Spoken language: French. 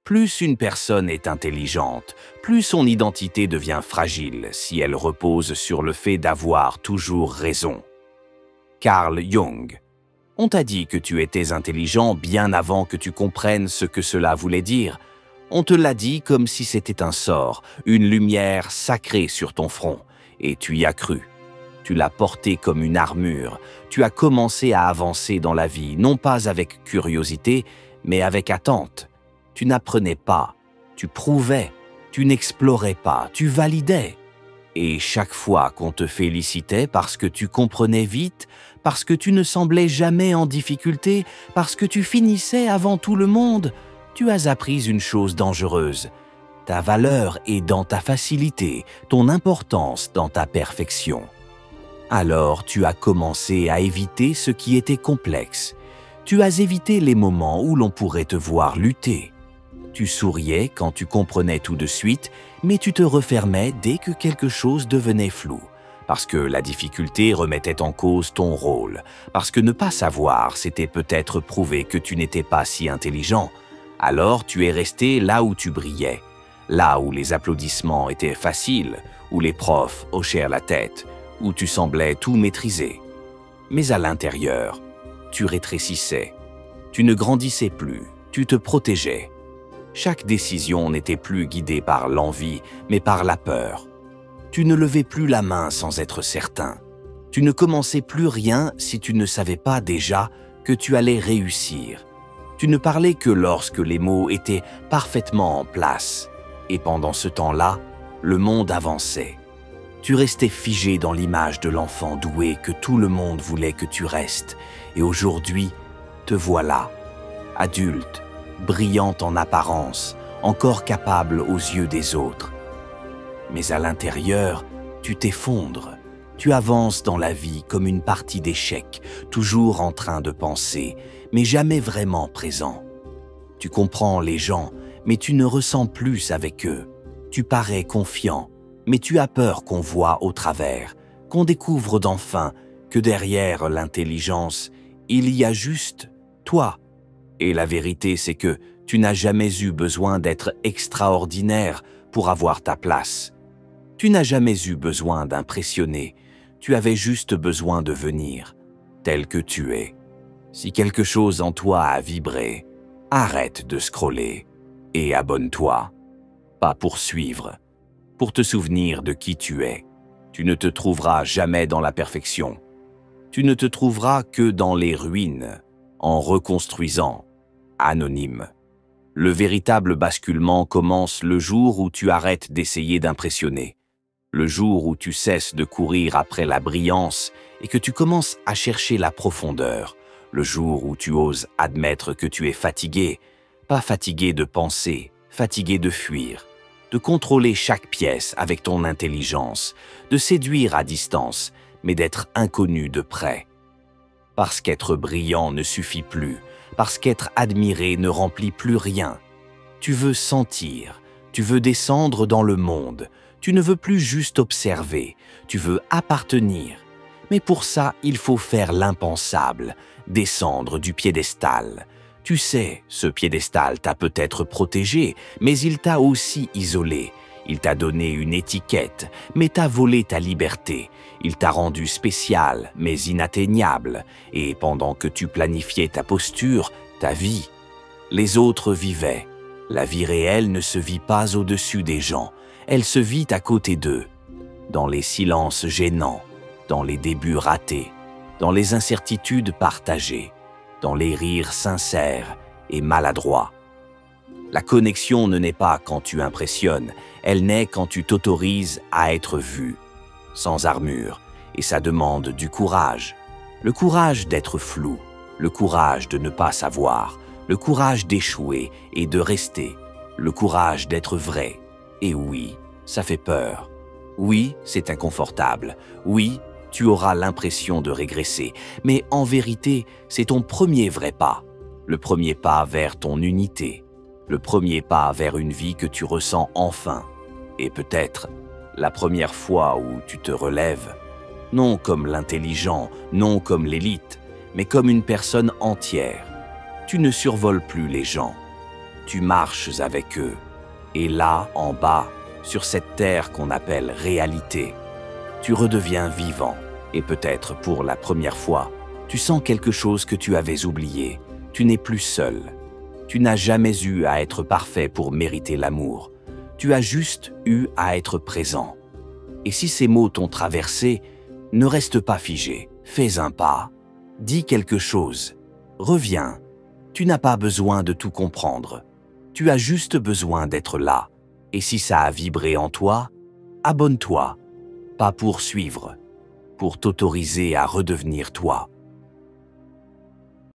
Plus une personne est intelligente, plus son identité devient fragile si elle repose sur le fait d'avoir toujours raison. Carl Jung. On t'a dit que tu étais intelligent bien avant que tu comprennes ce que cela voulait dire. On te l'a dit comme si c'était un sort, une lumière sacrée sur ton front, et tu y as cru. Tu l'as porté comme une armure. Tu as commencé à avancer dans la vie, non pas avec curiosité, mais avec attente. Tu n'apprenais pas, tu prouvais, tu n'explorais pas, tu validais. Et chaque fois qu'on te félicitait parce que tu comprenais vite, parce que tu ne semblais jamais en difficulté, parce que tu finissais avant tout le monde, tu as appris une chose dangereuse. Ta valeur est dans ta facilité, ton importance dans ta perfection. Alors tu as commencé à éviter ce qui était complexe. Tu as évité les moments où l'on pourrait te voir lutter. Tu souriais quand tu comprenais tout de suite, mais tu te refermais dès que quelque chose devenait flou, parce que la difficulté remettait en cause ton rôle, parce que ne pas savoir, c'était peut-être prouver que tu n'étais pas si intelligent. Alors tu es resté là où tu brillais, là où les applaudissements étaient faciles, où les profs hochèrent la tête, où tu semblais tout maîtriser. Mais à l'intérieur, tu rétrécissais, tu ne grandissais plus, tu te protégeais. Chaque décision n'était plus guidée par l'envie, mais par la peur. Tu ne levais plus la main sans être certain. Tu ne commençais plus rien si tu ne savais pas déjà que tu allais réussir. Tu ne parlais que lorsque les mots étaient parfaitement en place. Et pendant ce temps-là, le monde avançait. Tu restais figé dans l'image de l'enfant doué que tout le monde voulait que tu restes. Et aujourd'hui, te voilà, adulte, brillante en apparence, encore capable aux yeux des autres. Mais à l'intérieur, tu t'effondres. Tu avances dans la vie comme une partie d'échecs, toujours en train de penser, mais jamais vraiment présent. Tu comprends les gens, mais tu ne ressens plus avec eux. Tu parais confiant, mais tu as peur qu'on voie au travers, qu'on découvre d'enfin que derrière l'intelligence, il y a juste toi. Et la vérité, c'est que tu n'as jamais eu besoin d'être extraordinaire pour avoir ta place. Tu n'as jamais eu besoin d'impressionner, tu avais juste besoin de venir, tel que tu es. Si quelque chose en toi a vibré, arrête de scroller et abonne-toi. Pas pour suivre, pour te souvenir de qui tu es. Tu ne te trouveras jamais dans la perfection. Tu ne te trouveras que dans les ruines, en reconstruisant, anonyme. Le véritable basculement commence le jour où tu arrêtes d'essayer d'impressionner. Le jour où tu cesses de courir après la brillance et que tu commences à chercher la profondeur. Le jour où tu oses admettre que tu es fatigué, pas fatigué de penser, fatigué de fuir, de contrôler chaque pièce avec ton intelligence, de séduire à distance, mais d'être inconnu de près. Parce qu'être brillant ne suffit plus, parce qu'être admiré ne remplit plus rien. Tu veux sentir, tu veux descendre dans le monde, tu ne veux plus juste observer, tu veux appartenir. Mais pour ça, il faut faire l'impensable, descendre du piédestal. Tu sais, ce piédestal t'a peut-être protégé, mais il t'a aussi isolé. Il t'a donné une étiquette, mais t'a volé ta liberté. Il t'a rendu spécial, mais inatteignable. Et pendant que tu planifiais ta posture, ta vie, les autres vivaient. La vie réelle ne se vit pas au-dessus des gens. Elle se vit à côté d'eux, dans les silences gênants, dans les débuts ratés, dans les incertitudes partagées, dans les rires sincères et maladroits. La connexion ne naît pas quand tu impressionnes, elle naît quand tu t'autorises à être vu, sans armure, et ça demande du courage. Le courage d'être flou, le courage de ne pas savoir, le courage d'échouer et de rester, le courage d'être vrai. Et oui, ça fait peur. Oui, c'est inconfortable. Oui, tu auras l'impression de régresser. Mais en vérité, c'est ton premier vrai pas. Le premier pas vers ton unité. Le premier pas vers une vie que tu ressens enfin. Et peut-être la première fois où tu te relèves. Non comme l'intelligent, non comme l'élite, mais comme une personne entière. Tu ne survoles plus les gens. tu marches avec eux. Et là, en bas, sur cette terre qu'on appelle réalité, tu redeviens vivant. Et peut-être pour la première fois, tu sens quelque chose que tu avais oublié. Tu n'es plus seul. Tu n'as jamais eu à être parfait pour mériter l'amour. Tu as juste eu à être présent. Et si ces mots t'ont traversé, ne reste pas figé. Fais un pas. Dis quelque chose. Reviens. Tu n'as pas besoin de tout comprendre. Tu as juste besoin d'être là. Et si ça a vibré en toi, abonne-toi. Pas pour suivre, pour t'autoriser à redevenir toi.